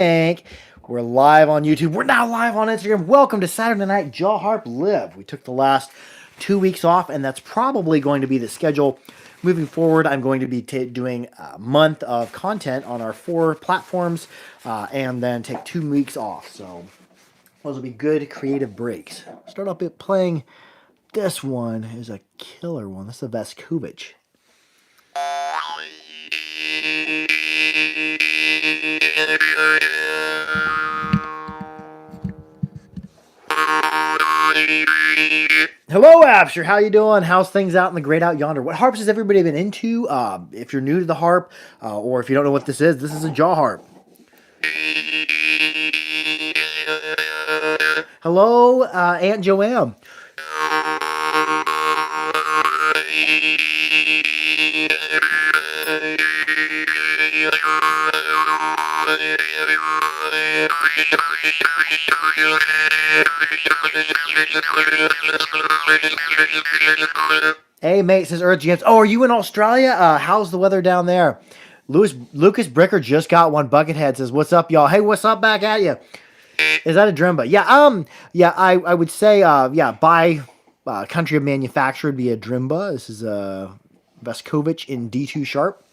Hank. We're live on YouTube. We're now live on Instagram. Welcome to Saturday Night Jaw Harp Live. We took the last 2 weeks off, and that's probably going to be the schedule moving forward. I'm going to be doing a month of content on our 4 platforms, and then take 2 weeks off. So those will be good creative breaks. Start off playing. This one is a killer one. This is a Veskovich. Hello, Absher. How you doing? How's things out in the great out yonder? What harps has everybody been into? If you're new to the harp, or if you don't know what this is a jaw harp. Hello, Aunt Joanne. Hey, mate, says Earth James. Oh, are you in Australia? How's the weather down there? Lucas Bricker just got one. Buckethead says, "What's up, y'all?" Hey, what's up back at you? Is that a drimba? Yeah. I would say, by country of manufacture would be a drimba. This is a Veskovich in D2 sharp.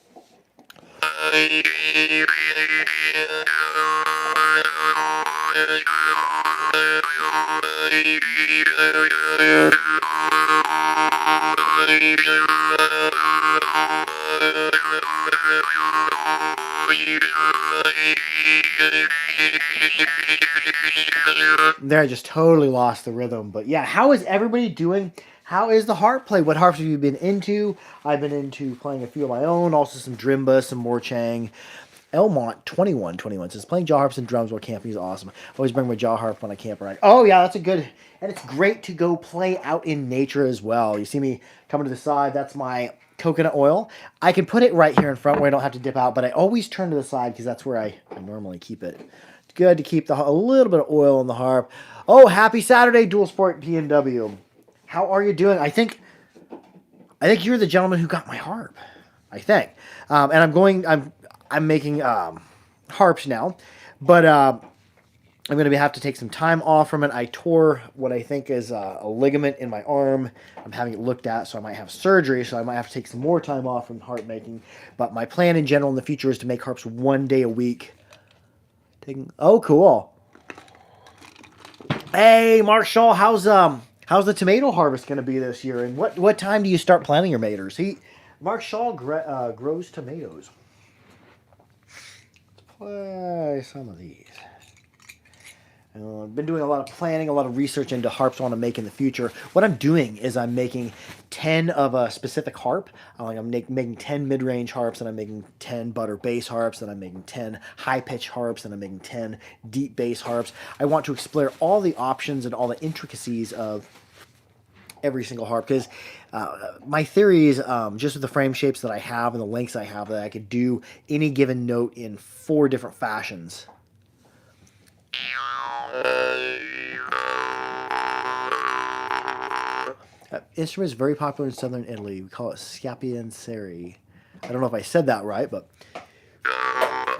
There, I just totally lost the rhythm. But yeah, how is everybody doing? How is the harp play? What harps have you been into? I've been into playing a few of my own, also some drimba, some Morchang. Elmont 2121 says playing jaw harps and drums while camping is awesome. Always bring my jaw harp when I camp around. Oh yeah, that's a good, and it's great to go play out in nature as well. You see me coming to the side. That's my coconut oil. I can put it right here in front where I don't have to dip out, but I always turn to the side because that's where I normally keep it. It's good to keep a little bit of oil on the harp. Oh, happy Saturday, Dual Sport PNW. How are you doing? I think you're the gentleman who got my harp. I think, and I'm making harps now, but I'm going to have to take some time off from it. I tore what I think is a ligament in my arm. I'm having it looked at, so I might have surgery, so I might have to take some more time off from harp making. But my plan in general in the future is to make harps 1 day a week. Oh, cool. Hey, Mark Shaw, how's the tomato harvest going to be this year? And what time do you start planting your maters? Mark Shaw grows tomatoes. Let's play some of these. I've been doing a lot of planning, a lot of research into harps I want to make in the future. What I'm doing is I'm making 10 of a specific harp. I'm making 10 mid-range harps, and I'm making 10 butter bass harps, and I'm making 10 high-pitch harps, and I'm making 10 deep bass harps. I want to explore all the options and all the intricacies of every single harp, because my theory is just with the frame shapes that I have and the lengths I have, that I could do any given note in 4 different fashions. Instrument is very popular in southern Italy. We call it scapianseri. I don't know if I said that right, but...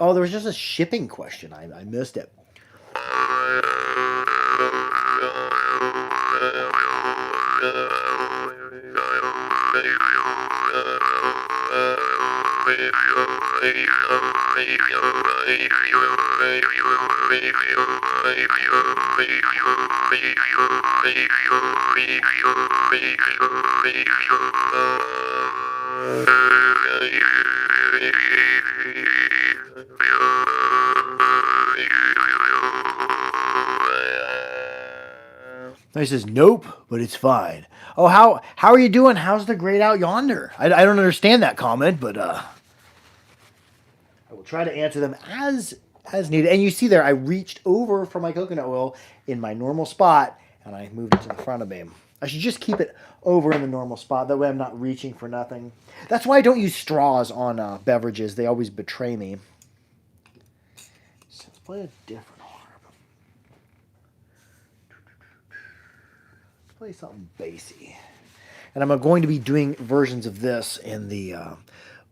Oh, there was just a shipping question. I missed it. He says, nope, but it's fine. Oh, how are you doing? How's the great out yonder? I don't understand that comment, but I will try to answer them as needed. And you see there, I reached over for my coconut oil in my normal spot, and I moved it to the front of me. I should just keep it over in the normal spot. That way I'm not reaching for nothing. That's why I don't use straws on beverages. They always betray me. So let's play a different harp. Let's play something bassy. And I'm going to be doing versions of this in the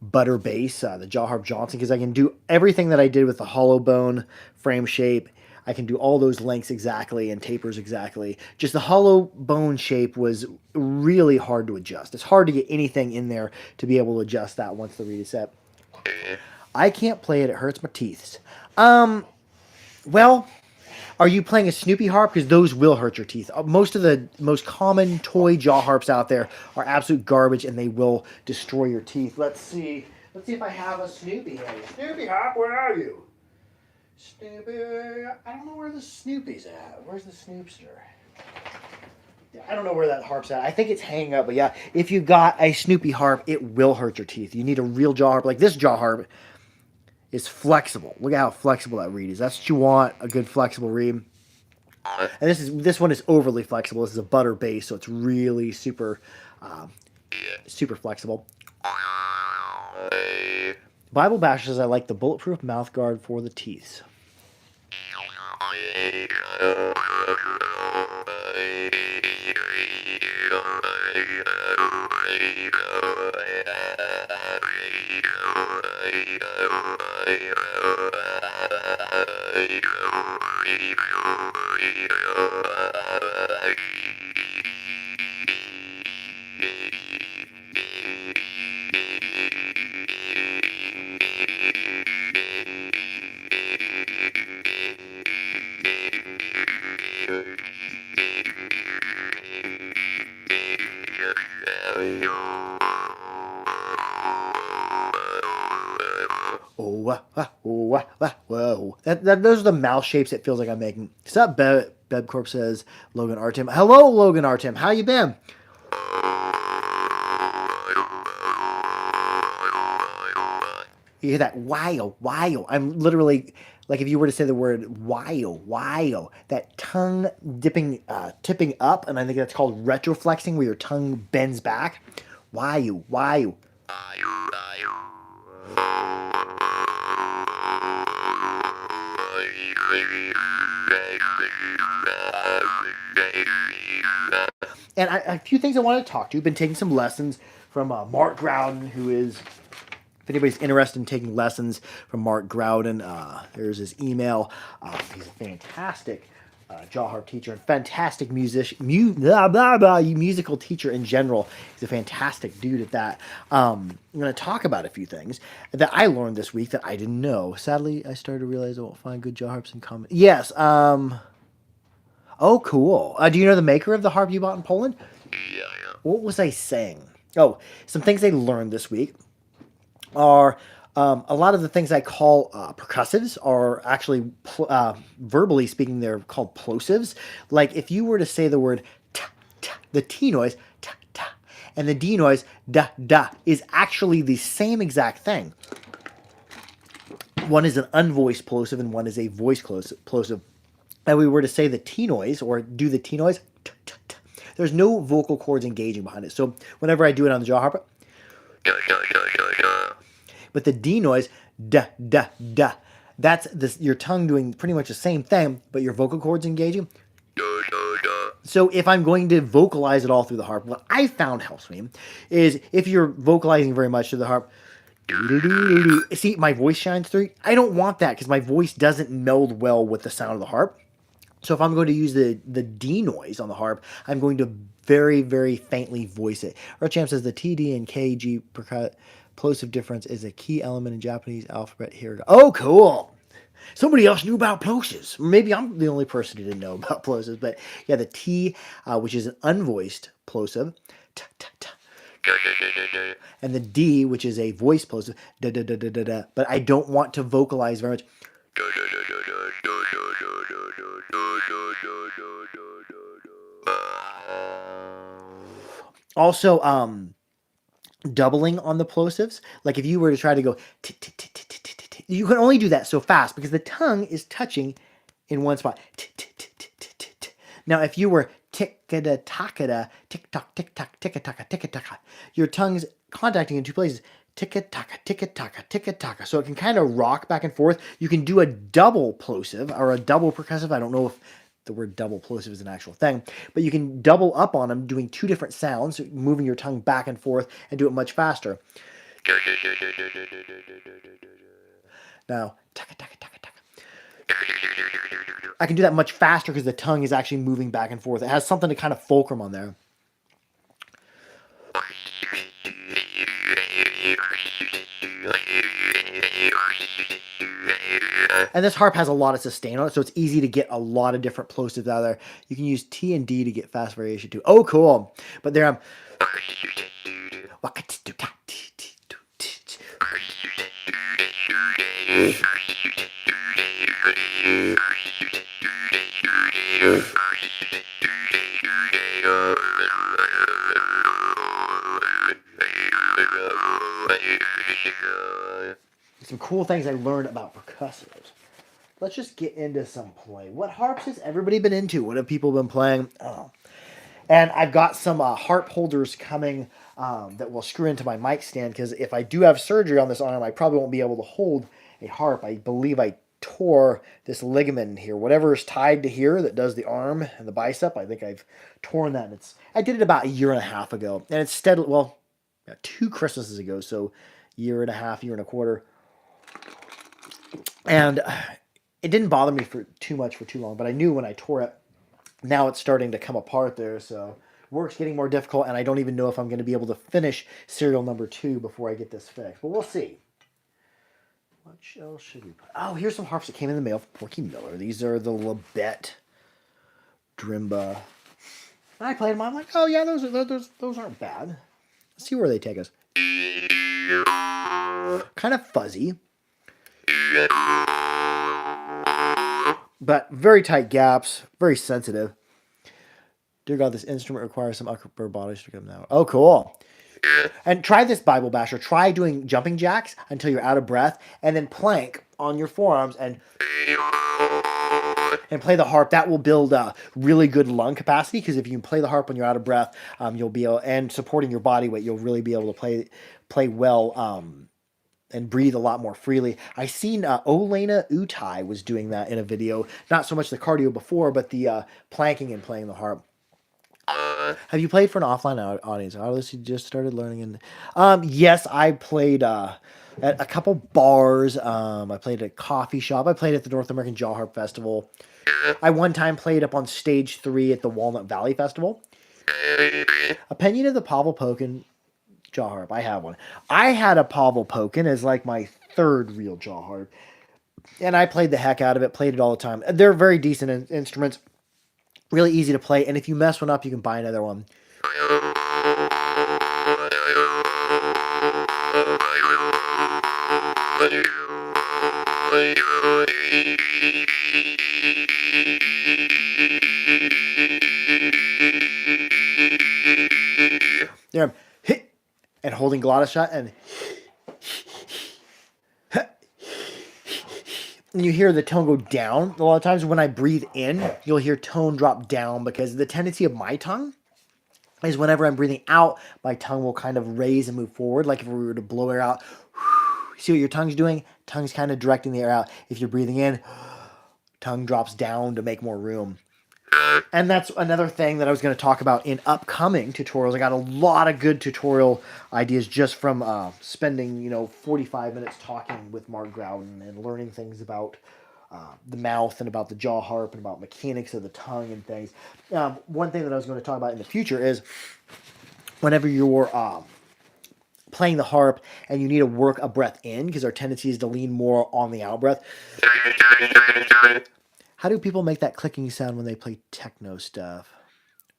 butter bass, the Jaw Harp Johnson, because I can do everything that I did with the hollow bone frame shape. I can do all those lengths exactly and tapers exactly. Just the hollow bone shape was really hard to adjust. It's hard to get anything in there to be able to adjust that once the reed is set. I can't play it. It hurts my teeth. Well, are you playing a Snoopy harp? Because those will hurt your teeth. Most of the most common toy jaw harps out there are absolute garbage, and they will destroy your teeth. Let's see. Let's see if I have a Snoopy here. Snoopy harp, where are you? Snoopy, I don't know where the Snoopy's at. Where's the Snoopster? I don't know where that harp's at. I think it's hanging up, but yeah, if you got a Snoopy harp, it will hurt your teeth. You need a real jaw harp. Like this jaw harp is flexible. Look at how flexible that reed is. That's what you want, a good flexible reed. And this one is overly flexible. This is a butter base, so it's really super flexible. Bible Bash says I like the bulletproof mouth guard for the teeth. Whoa. Those are the mouth shapes it feels like I'm making. What's up, Bebcorp says Logan Artem. Hello, Logan Artem. How you been? You hear that? Wow. I'm literally, like if you were to say the word wow, that tongue tipping up, and I think that's called retroflexing, where your tongue bends back. Wow. And a few things I wanted to talk to. Been taking some lessons from Mark Groudon, who is, if anybody's interested in taking lessons from Mark Groudon, there's his email. He's a fantastic jaw harp teacher and fantastic musical teacher in general. He's a fantastic dude at that. I'm going to talk about a few things that I learned this week that I didn't know. Sadly, I started to realize I won't find good jaw harps in common. Yes. Oh, cool. Do you know the maker of the harp you bought in Poland? Yeah. What was I saying? Oh, some things I learned this week are a lot of the things I call percussives are actually, verbally speaking, they're called plosives. Like if you were to say the word ta, ta, the T noise, ta, ta, and the D noise, da, da, is actually the same exact thing. One is an unvoiced plosive and one is a voiced plosive. And we were to say the T noise or do the T noise, t, t, t, there's no vocal cords engaging behind it. So whenever I do it on the jaw harp, but the D noise, da, da, da, that's your tongue doing pretty much the same thing, but your vocal cords engaging. So if I'm going to vocalize it all through the harp, what I found helps me is if you're vocalizing very much through the harp, see, my voice shines through. I don't want that because my voice doesn't meld well with the sound of the harp. So if I'm going to use the D noise on the harp, I'm going to very, very faintly voice it. Champ says the T, D, and K, G plosive difference is a key element in Japanese alphabet. Here, oh, cool. Somebody else knew about plosives. Maybe I'm the only person who didn't know about plosives. But yeah, the T, which is an unvoiced plosive, ta, ta, ta. And the D, which is a voice plosive, da, da, da, da, da, da. But I don't want to vocalize very much. Also, doubling on the plosives. Like if you were to try to go, you can only do that so fast because the tongue is touching in one spot. Now, if you were tick-a-da, taka-da, tick-tock, tick-tock, tick-a-taka, tick-a-taka, your tongue's contacting in two places. Tick-a-taka, tick-a-taka, tick-a-taka. So it can kind of rock back and forth. You can do a double plosive or a double percussive. I don't know if the word double plosive is an actual thing, but you can double up on them doing two different sounds, moving your tongue back and forth and do it much faster. Now, I can do that much faster because the tongue is actually moving back and forth. It has something to kind of fulcrum on there. And this harp has a lot of sustain on it, so it's easy to get a lot of different plosives out of there. You can use T and D to get fast variation too. Oh, cool. But there I'm... Some cool things I learned about percussives. Let's just get into some play. What harps has everybody been into? What have people been playing? Oh. And I've got some harp holders coming that will screw into my mic stand, because if I do have surgery on this arm, I probably won't be able to hold a harp. I believe I tore this ligament in here. Whatever is tied to here that does the arm and the bicep, I think I've torn that. I did it about a year and a half ago. And it's steadily, well, 2 Christmases ago, so year and a half, year and a quarter. And it didn't bother me for too long, but I knew when I tore it, now it's starting to come apart there, so work's getting more difficult, and I don't even know if I'm going to be able to finish serial number 2 before I get this fixed, but we'll see. What else should we put? Oh, here's some harps that came in the mail from Porky Miller. These are the Labette Drimba. And I played them. I'm like, oh yeah, those aren't bad. Let's see where they take us. Kind of fuzzy, but very tight gaps, very sensitive. Dear God, this instrument requires some upper body to come now. Oh, cool. And try this, Bible Basher. Try doing jumping jacks until you're out of breath, and then plank on your forearms and play the harp. That will build a really good lung capacity, because if you can play the harp when you're out of breath, you'll be able, and supporting your body weight, you'll really be able to play well and breathe a lot more freely. I seen Olena Utai was doing that in a video. Not so much the cardio before, but the planking and playing the harp. Have you played for an offline audience? Obviously, you just started learning. Yes, I played at a couple bars. I played at a coffee shop. I played at the North American Jaw Harp Festival. I one time played up on stage 3 at the Walnut Valley Festival. Opinion of the Pavel Pokin jaw harp. I have one. I had a Pavel Pokin as like my 3rd real jaw harp, and I played the heck out of it. Played it all the time. They're very decent instruments. Really easy to play, and if you mess one up, you can buy another one. There I'm hit and holding glottis shot, and you hear the tone go down. A lot of times when I breathe in, you'll hear tone drop down, because the tendency of my tongue is whenever I'm breathing out, my tongue will kind of raise and move forward. Like if we were to blow air out, see what your tongue's doing? Tongue's kind of directing the air out. If you're breathing in, tongue drops down to make more room. And that's another thing that I was going to talk about in upcoming tutorials. I got a lot of good tutorial ideas just from spending, 45 minutes talking with Mark Groudon and learning things about the mouth and about the jaw harp and about mechanics of the tongue and things. One thing that I was going to talk about in the future is whenever you're playing the harp and you need to work a breath in, because our tendency is to lean more on the out breath. How do people make that clicking sound when they play techno stuff?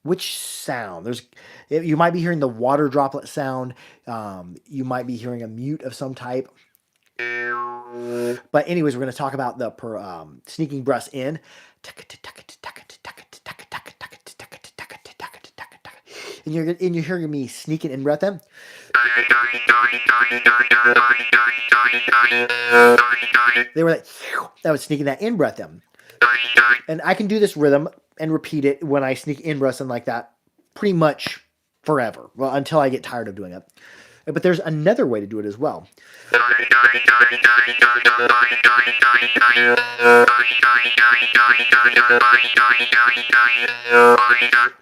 Which sound? You might be hearing the water droplet sound. You might be hearing a mute of some type. But anyways, we're going to talk about the sneaking breaths in. And you're hearing me sneaking in breath in. They were like, I was sneaking that in breath in. And I can do this rhythm and repeat it when I sneak in breaths in like that pretty much forever. Well, until I get tired of doing it. But there's another way to do it as well.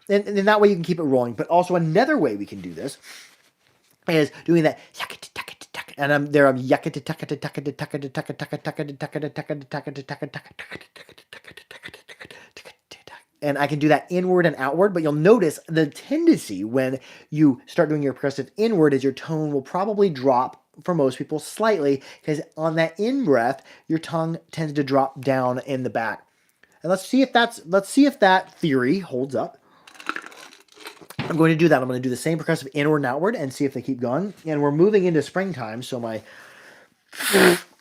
And that way you can keep it rolling. But also another way we can do this is doing that and I'm there. I'm and I can do that inward and outward, but you'll notice the tendency when you start doing your percussive inward is your tone will probably drop for most people slightly, because on that in breath, your tongue tends to drop down in the back. And let's see if that theory holds up. I'm going to do that. I'm going to do the same percussive inward and outward and see if they keep going. And we're moving into springtime, so my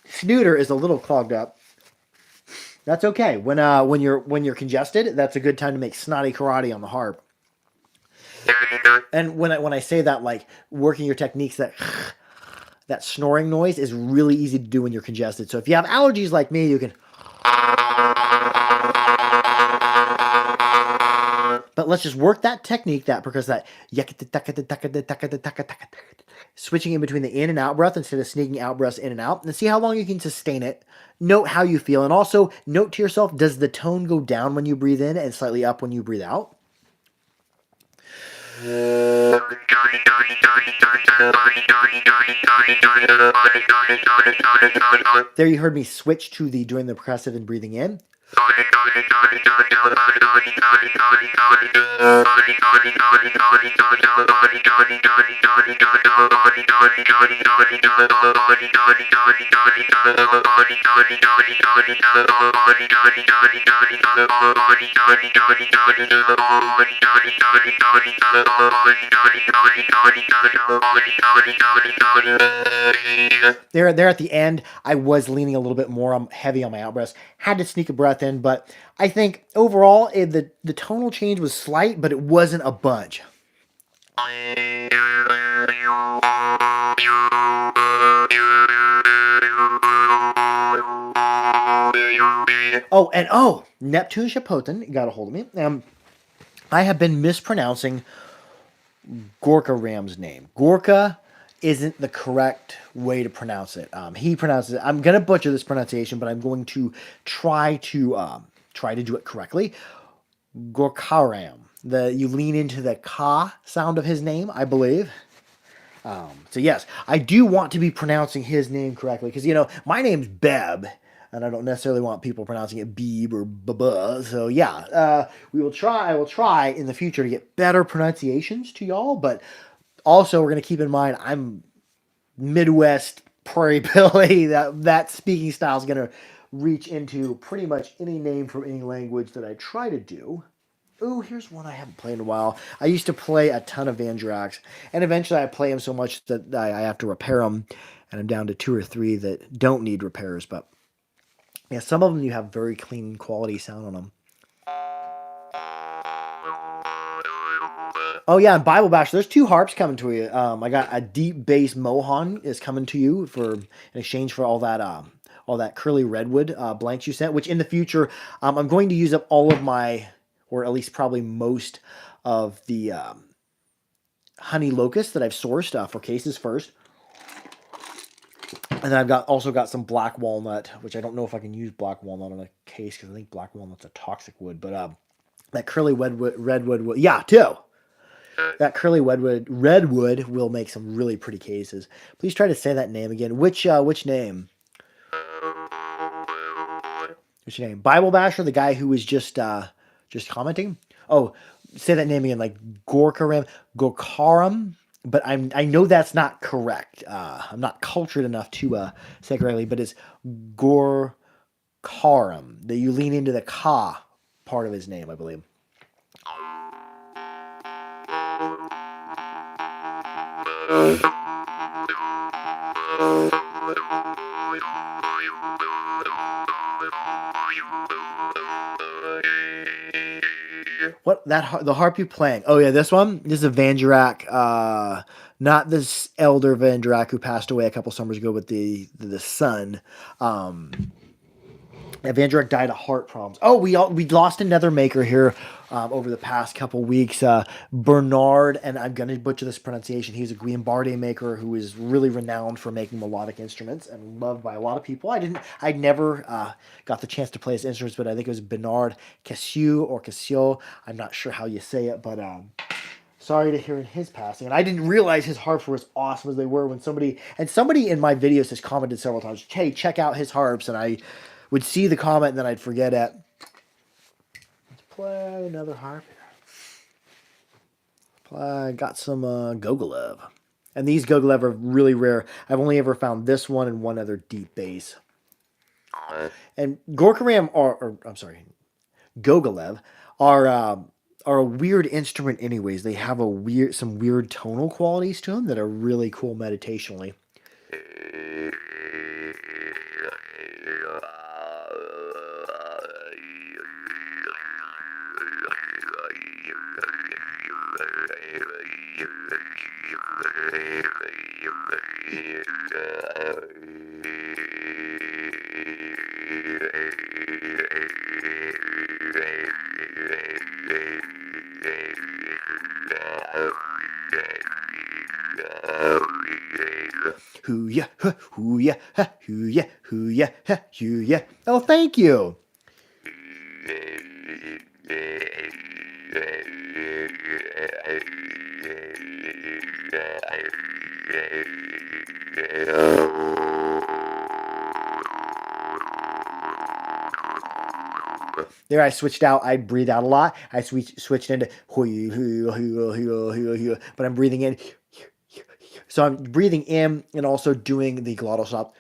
snooter is a little clogged up. That's okay. When you're congested, that's a good time to make snotty karate on the harp. And when I say that, like working your techniques, that snoring noise is really easy to do when you're congested. So if you have allergies like me, you can. But let's just work that technique, because that switching in between the in and out breath instead of sneaking out breaths in and out, and see how long you can sustain it. Note how you feel, and also note to yourself, does the tone go down when you breathe in and slightly up when you breathe out? There you heard me switch to the doing the percussive and breathing in. There at the end, I was leaning a little bit more heavy on my out breaths. Had to sneak a breath in, but I think overall the tonal change was slight, but it wasn't a bunch. Neptune Shapotin got a hold of me. I have been mispronouncing Gorka Ram's name. Gorka isn't the correct way to pronounce it. He pronounces it. I'm gonna butcher this pronunciation, but I'm going to try to do it correctly. Gorkaram. You lean into the ka sound of his name, I believe. So yes, I do want to be pronouncing his name correctly, because my name's Beb, and I don't necessarily want people pronouncing it Beeb or Baba. So yeah, I will try in the future to get better pronunciations to y'all, but also we're gonna keep in mind I'm Midwest Prairie Billy. That speaking style is gonna reach into pretty much any name from any language that I try to do. Ooh, here's one I haven't played in a while. I used to play a ton of Vandraks, and eventually I play them so much that I have to repair them, and I'm down to 2 or 3 that don't need repairs. But yeah, some of them you have very clean quality sound on them. Oh yeah, and Bible Bash, there's 2 harps coming to you. I got a deep bass Mohan is coming to you in exchange for all that curly redwood blanks you sent. Which in the future, I'm going to use up all of my, or at least probably most of the honey locust that I've sourced for cases first. And then I've also got some black walnut, which I don't know if I can use black walnut on a case, because I think black walnut's a toxic wood. But that curly redwood, yeah, too. That curly redwood will make some really pretty cases. Please try to say that name again. Which name? What's your name? Bible Basher, the guy who was just commenting. Oh, say that name again, like Gorkaram. But I know that's not correct. I'm not cultured enough to say it correctly, but it's Gorkaram. That you lean into the ka part of his name, I believe. What the harp you playing? Oh yeah, this one. This is a Vandarak, not this elder Vandarak who passed away a couple summers ago, but the son. Vandarak died of heart problems. Oh, we lost another maker here over the past couple weeks. Bernard, and I'm gonna butcher this pronunciation. He's a Guimbarde maker who is really renowned for making melodic instruments and loved by a lot of people. I never got the chance to play his instruments, but I think it was Bernard Cassiu or Cassio. I'm not sure how you say it, but Sorry to hear his passing. And I didn't realize his harps were as awesome as they were when somebody in my videos has commented several times, hey, check out his harps. And I would see the comment and then I'd forget it. Let's play another harp. I got some Gogolev. And these Gogolev are really rare. I've only ever found this one and one other deep bass. And Gorkaram Gogolev are a weird instrument anyways. They have some weird tonal qualities to them that are really cool meditationally. Hoo-ya, hoo-ya, hoo-ya, hoo-ya, hoo-ya. Oh, thank you. There I switched out. I breathe out a lot. I switched into but I'm breathing in. So I'm breathing in and also doing the glottal stop.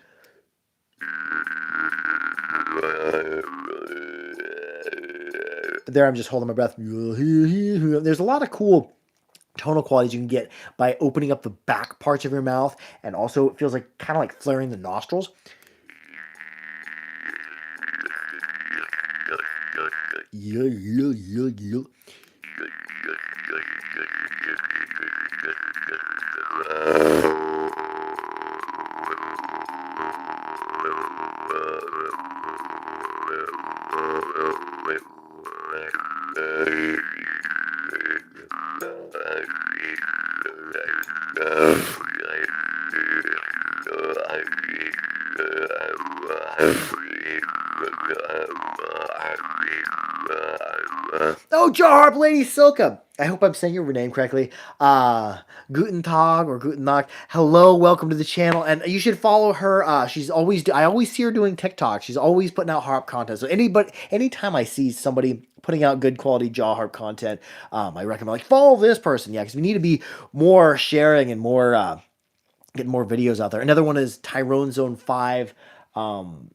There I'm just holding my breath. There's a lot of cool tonal qualities you can get by opening up the back parts of your mouth, and also it feels like kind of like flaring the nostrils. Oh, Harp, Lady Silka. I hope I'm saying your name correctly. Guten Tag or Guten Nacht. Hello, welcome to the channel, and you should follow her. I always see her doing TikTok. She's always putting out harp content. So anytime I see somebody putting out good quality jaw harp content, I recommend like follow this person. Yeah, because we need to be more sharing and more getting more videos out there. Another one is Tyrone Zone 5 on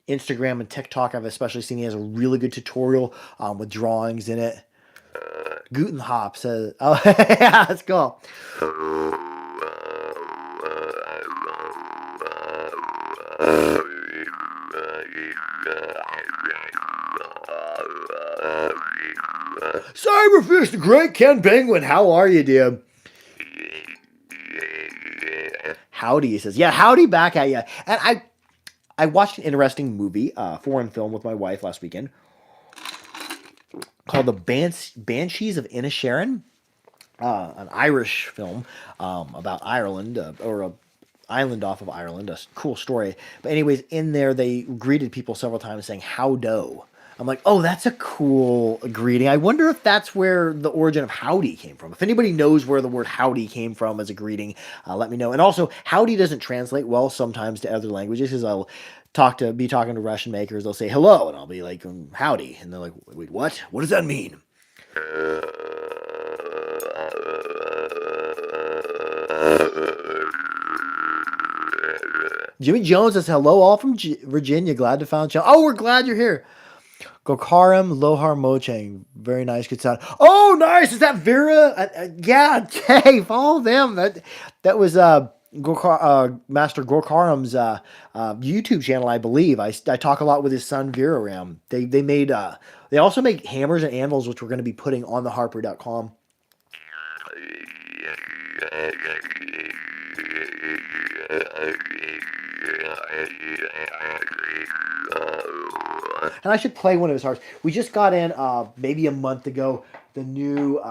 Instagram and TikTok. I've especially seen he has a really good tutorial with drawings in it. Guten Hop says, oh, yeah, let's go. Cyberfish, the great Ken Penguin, how are you, dear? Howdy, he says. Yeah, howdy back at you. And I watched an interesting movie, foreign film with my wife last weekend called The Banshees of Inisherin, an Irish film about Ireland, or a island off of Ireland, a cool story. But anyways, in there they greeted people several times saying "howdo." I'm like, oh, that's a cool greeting. I wonder if that's where the origin of howdy came from. If anybody knows where the word howdy came from as a greeting, let me know. And also, howdy doesn't translate well sometimes to other languages, because I'll be talking to Russian makers. They'll say hello, and I'll be like, howdy. And they're like, wait, what? What does that mean? Jimmy Jones says, hello, all from Virginia. Glad to find you. Oh, we're glad you're here. Gokaram Lohar Mochang. Very nice. Good sound. Oh, nice. Is that Vera? Yeah. Hey, follow them. That was Master Gorkaram's YouTube channel, I believe. I talk a lot with his son Vera Ram. They also make hammers and anvils, which we're going to be putting on theharper.com. And I should play one of his harps. We just got in maybe a month ago the new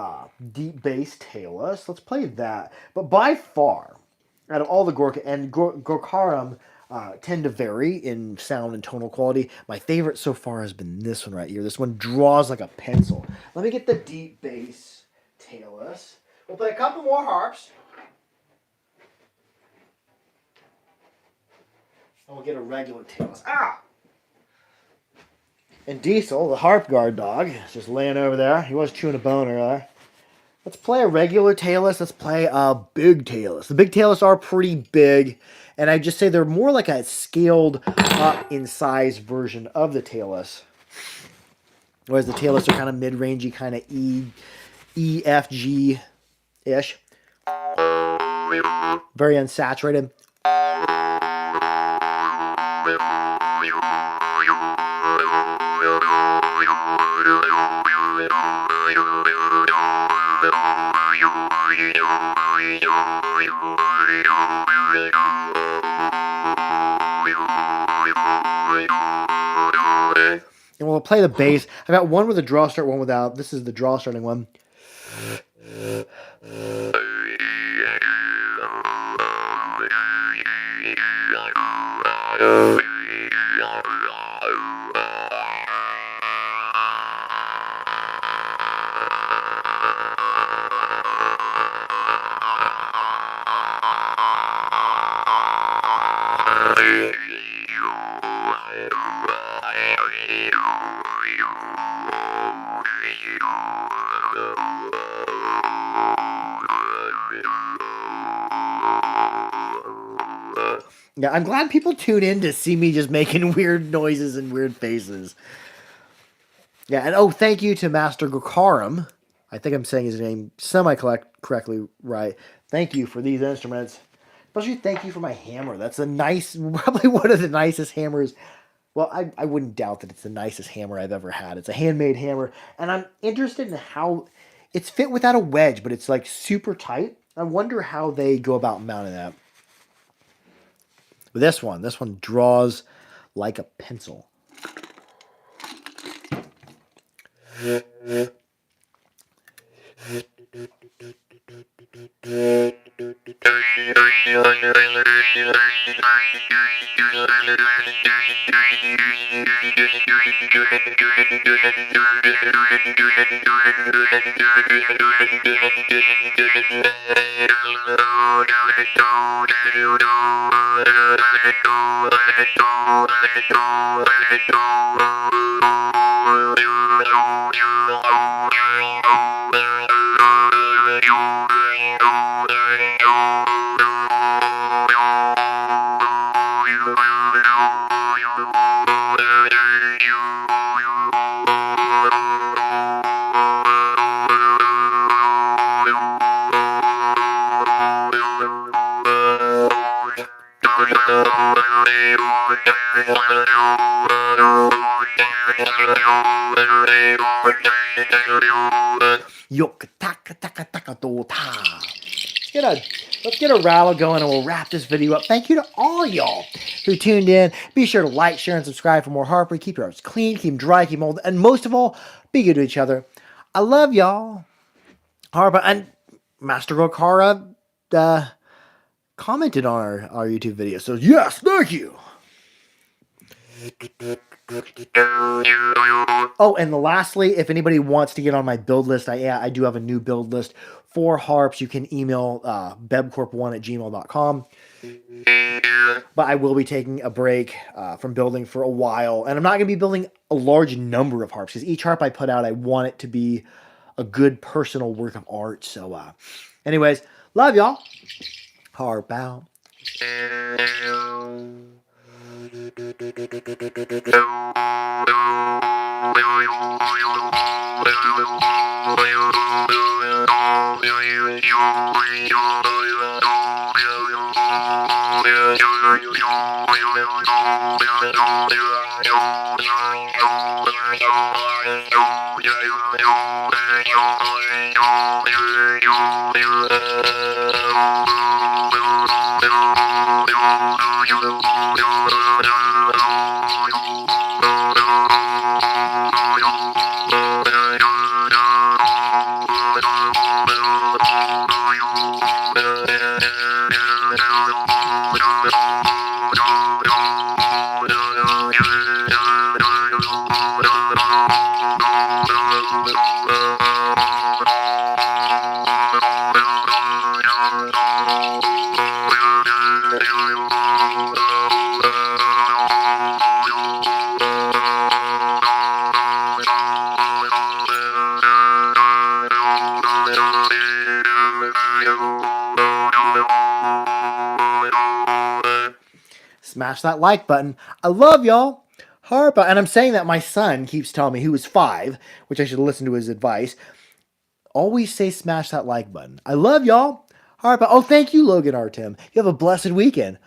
deep bass Talus. Let's play that. But by far, out of all the Gorka and Gorkaram tend to vary in sound and tonal quality. My favorite so far has been this one right here. This one draws like a pencil. Let me get the deep bass tailless. We'll play a couple more harps. And we'll get a regular tailless. Ah! And Diesel, the harp guard dog, is just laying over there. He was chewing a bone earlier. Let's play a regular tailless. Let's play a big tailless. The big tailless are pretty big, and I just say they're more like a scaled up in size version of the tailless. Whereas the tailless are kind of mid-rangey, kind of E, F, G-ish. Very unsaturated. And we'll play the bass. I got one with a draw start, one without. This is the draw starting one. Yeah, I'm glad people tune in to see me just making weird noises and weird faces. Yeah, and oh, thank you to Master Gokaram. I think I'm saying his name semi-correctly right. Thank you for these instruments. Especially thank you for my hammer. That's a nice, probably one of the nicest hammers. Well, I wouldn't doubt that it's the nicest hammer I've ever had. It's a handmade hammer, and I'm interested in how it's fit without a wedge, but it's like super tight. I wonder how they go about mounting that. But this one draws like a pencil. Let's get a rattle going and we'll wrap this video up. Thank you to all y'all who tuned in. Be sure to like, share, and subscribe for more Harper. Keep your arms clean, keep them dry, keep them old, and most of all, be good to each other. I love y'all. Harper and Master Gokara commented on our YouTube video. So yes, thank you. Oh, and lastly, if anybody wants to get on my build list, I do have a new build list for harps. You can email bebcorp1@gmail.com. But I will be taking a break from building for a while. And I'm not going to be building a large number of harps because each harp I put out, I want it to be a good personal work of art. So anyways, love y'all. Harp out. Smash that like button. I love y'all. Harp, and I'm saying that my son keeps telling me, who is 5, which I should listen to his advice. Always say smash that like button. I love y'all. Harp. Oh, thank you, Logan Artem. You have a blessed weekend.